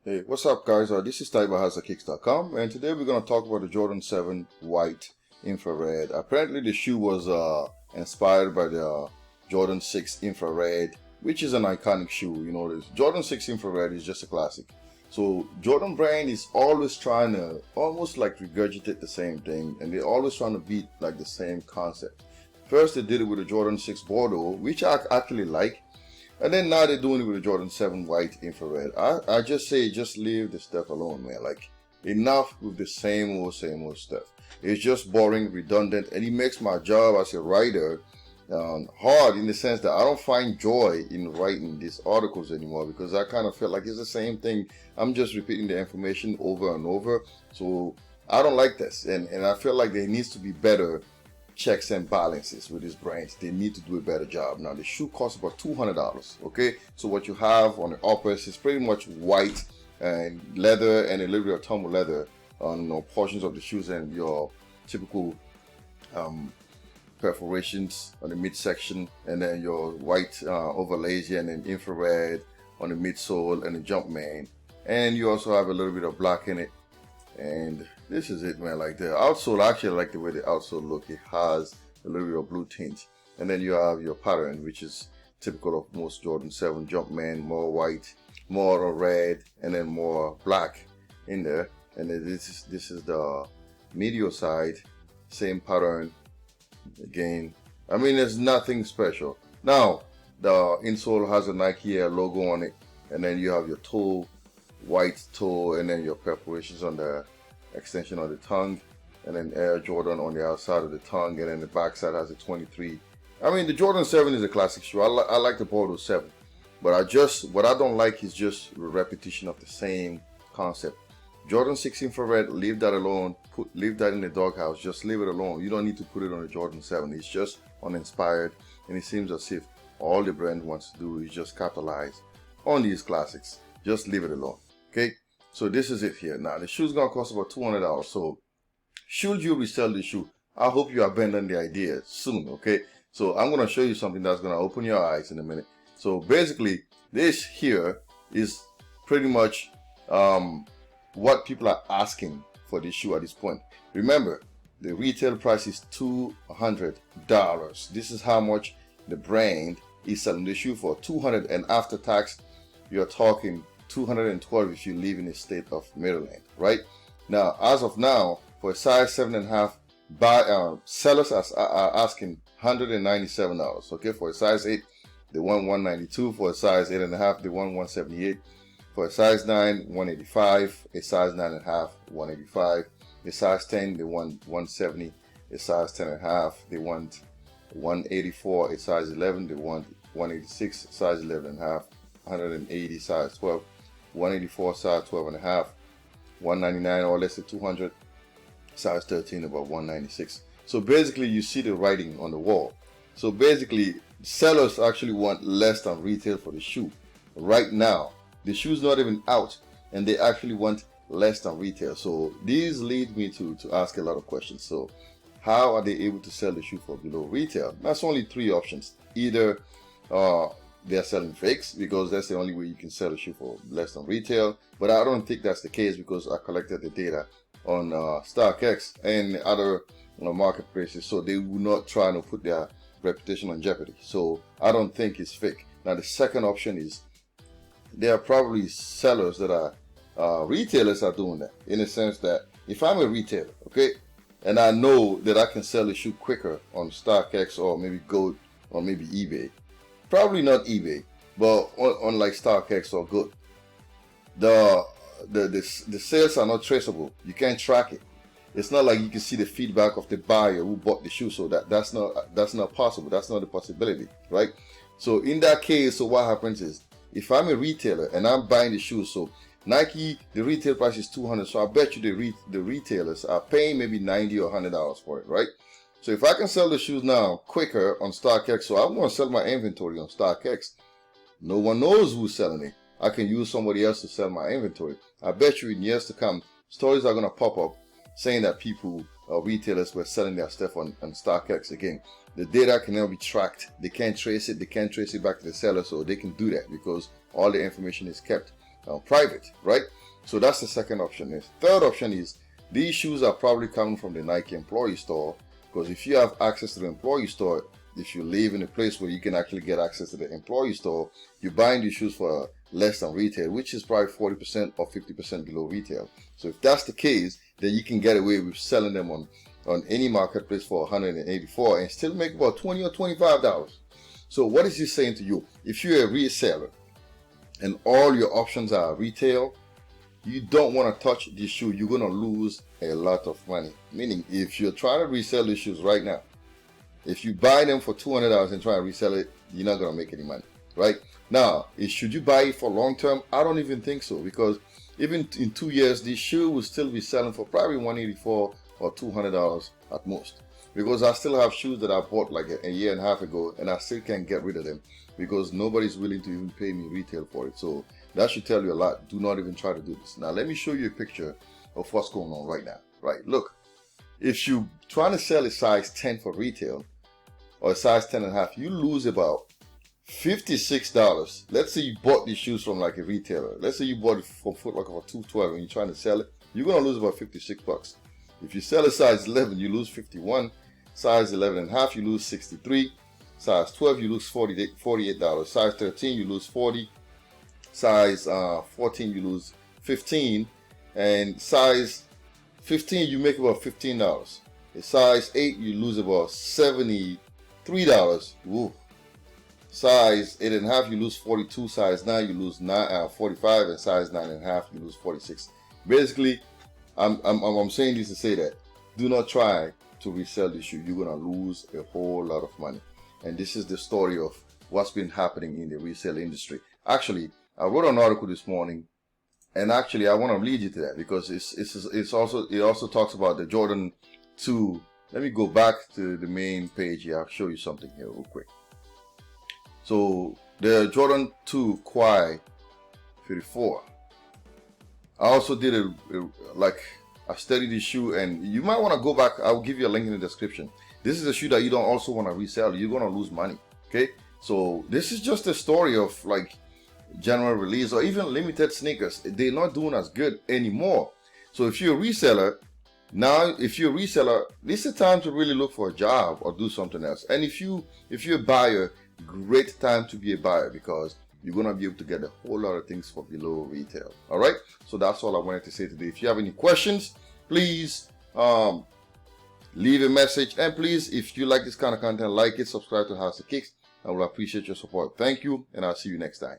Hey, what's up guys? This is TaibaHasAKicks.com, and today we're going to talk about the Jordan 7 White Infrared. Apparently the shoe was inspired by the Jordan 6 Infrared, which is an iconic shoe. You know, this Jordan 6 Infrared is just a classic. So Jordan brand is always trying to almost like regurgitate the same thing, and they're always trying to beat like the same concept. First they did it with the Jordan 6 Bordeaux, which I actually like. And then now they're doing it with the Jordan 7 White Infrared. I just say, just leave the stuff alone, man. Like, enough with the same old stuff. It's just boring, redundant, and it makes my job as a writer hard in the sense that I don't find joy in writing these articles anymore, because I kind of feel like it's the same thing. I'm just repeating the information over and over. So I don't like this. And I feel like there needs to be better checks and balances with these brands. They need to do a better job. Now the shoe costs about $200. Okay, so what you have on the uppers is pretty much white and leather and a little bit of tumble leather on portions of the shoes, and your typical perforations on the midsection, and then your white overlays here, and then infrared on the midsole and the Jumpman, and you also have a little bit of black in it. And this is it, man. Like the outsole, actually I like the way the outsole look. It has a little bit of blue tint, and then you have your pattern, which is typical of most Jordan 7 Jumpman, more white, more red, and then more black in there. And then this is the medial side, same pattern again. I mean, there's nothing special. Now the insole has a Nike Air logo on it, and then you have your toe, white toe, and then your perforations on the extension of the tongue, and then Air Jordan on the outside of the tongue, and then the back side has a 23. I mean, the Jordan 7 is a classic shoe. I like the Bordeaux 7, but what I don't like is just the repetition of the same concept. Jordan 6 Infrared, leave that alone. Leave that in the doghouse. Just leave it alone. You don't need to put it on the Jordan 7. It's just uninspired, and it seems as if all the brand wants to do is just capitalize on these classics. Just leave it alone. Okay, so this is it here. Now the shoe's gonna cost about $200. So should you resell the shoe? I hope you abandon the idea soon. Okay, so I'm gonna show you something that's gonna open your eyes in a minute. So basically, this here is pretty much what people are asking for this shoe at this point. Remember, the retail price is $200. This is how much the brand is selling the shoe for. $200, and after tax, you're talking $212 if you live in the state of Maryland, right? Now, as of now, for a size 7.5, sellers are asking $197. Okay, for a size 8, they want $192. For a size 8.5, they want $178. For a size 9, $185. A size 9.5, $185. A size 10, they want $170. A size 10.5, they want $184. A size 11, they want $186. A size 11.5, $180. Size 12, $184. Size 12.5, $199, or let's say $200. Size 13, about $196. So basically, you see the writing on the wall. So basically, sellers actually want less than retail for the shoe. Right now, the shoe's not even out, and they actually want less than retail. So these lead me to ask a lot of questions. So how are they able to sell the shoe for below retail? That's only three options. Either they're selling fakes, because that's the only way you can sell a shoe for less than retail. But I don't think that's the case, because I collected the data on StockX and other marketplaces, so they will not try to put their reputation on jeopardy. So I don't think it's fake. Now the second option is there are probably sellers that are retailers are doing that, in the sense that if I'm a retailer, okay, and I know that I can sell a shoe quicker on StockX or maybe Goat or maybe eBay. Probably not eBay, but on like StockX or Good. The sales are not traceable. You can't track it. It's not like you can see the feedback of the buyer who bought the shoe. So that's not possible. That's not a possibility, right? So in that case, so what happens is, if I'm a retailer and I'm buying the shoes, so Nike, the retail price is $200. So I bet you the retailers are paying maybe $90 or $100 for it, right? So if I can sell the shoes now quicker on StockX, so I'm going to sell my inventory on StockX. No one knows who's selling it. I can use somebody else to sell my inventory. I bet you in years to come, stories are going to pop up saying that people, retailers, were selling their stuff on StockX. Again, the data can now be tracked. They can't trace it. They can't trace it back to the seller, so they can do that because all the information is kept private, right? So that's the second option. The third option is these shoes are probably coming from the Nike employee store, because if you have access to the employee store, if you live in a place where you can actually get access to the employee store, you're buying these shoes for less than retail, which is probably 40% or 50% below retail. So if that's the case, then you can get away with selling them on any marketplace for $184 and still make about $20 or $25. So what is he saying to you? If you're a reseller and all your options are retail, you don't want to touch this shoe. You're going to lose a lot of money. Meaning, if you're trying to resell these shoes right now, if you buy them for $200 and try and resell it, you're not going to make any money, right? Now, should you buy it for long term? I don't even think so, because even in 2 years, this shoe will still be selling for probably $184 or $200 at most. Because I still have shoes that I bought like a year and a half ago, and I still can't get rid of them because nobody's willing to even pay me retail for it. So that should tell you a lot. Do not even try to do this. Now, let me show you a picture of what's going on right now. Right, look, if you're trying to sell a size 10 for retail or a size 10 and a half, you lose about $56. Let's say you bought these shoes from like a retailer. Let's say you bought it from Foot Locker for $212 and you're trying to sell it. You're going to lose about $56. If you sell a size 11, you lose $51. Size 11 and a half, you lose $63. Size 12, you lose $48. Size 13, you lose $40. Size 14, you lose $15. And size 15, you make about $15. A size 8, you lose about $73. Woo. Size 8 and a half, you lose $42. Size 9, you lose $45. And size 9 and a half, you lose $46. Basically, I'm saying this to say that do not try to resell this shoe. You're gonna lose a whole lot of money. And this is the story of what's been happening in the resale industry. Actually, I wrote an article this morning, and actually I want to lead you to that, because it also talks about the Jordan 2. Let me go back to the main page here. I'll show you something here real quick. So the Jordan 2 Kwai 54. I also did I studied this shoe, and you might want to go back. I'll give you a link in the description. This is a shoe that you don't also want to resell. You're going to lose money. Okay, so this is just a story of like general release or even limited sneakers. They're not doing as good anymore. So if you're a reseller now, this is the time to really look for a job or do something else. And if you're a buyer, great time to be a buyer, because you're going to be able to get a whole lot of things for below retail. All right, so that's all I wanted to say today. If you have any questions, please leave a message, and please, if you like this kind of content, like it, subscribe to House of Kicks. I will appreciate your support. Thank you, and I'll see you next time.